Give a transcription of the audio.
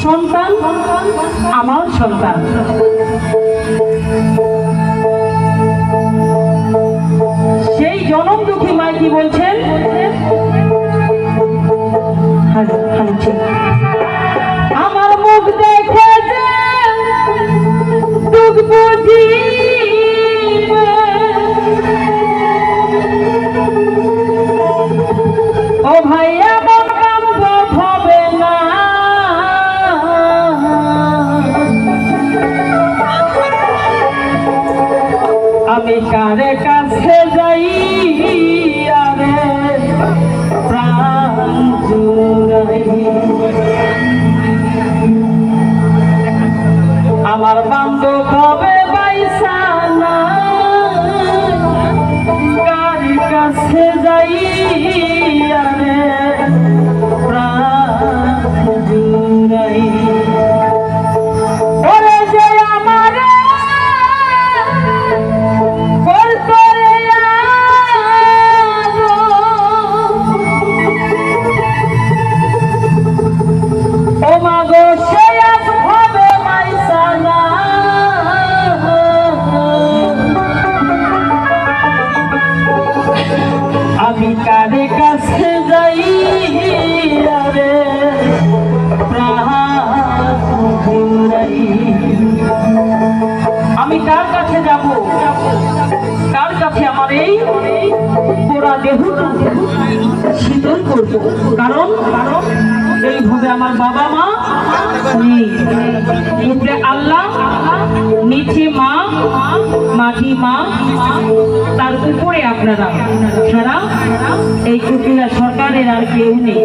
সন্তান আমার সন্তান। সেই জনম দুঃখী মা কি বলছেন? আমার মুখ দেখে যে দুঃখ বুঝি ও ভাইয়া হবে না, আমি কারে কাছে যাই আরে প্রাণ জুড়াই। আমার বান্ধব হবে বাইসা না, কার কাছে যাই আরে প্রাণ জুড়াই। ওরে যে আমার ও মাগো সে হবে মাইসা না, আমি কারে কাছে যাই আরে প্রাণ জুড়াই। আমি কার কাছে যাব, কার কাছে আমার এই পোড়া দেহ শীতল করবো? কারণ এইভাবে আমার বাবা মা নেই, উপরে আল্লাহ, নিচে মা, মাটি মা, তার উপরে আপনারা ছাড়া এই কুকিলা সরকারের আর কেউ নেই।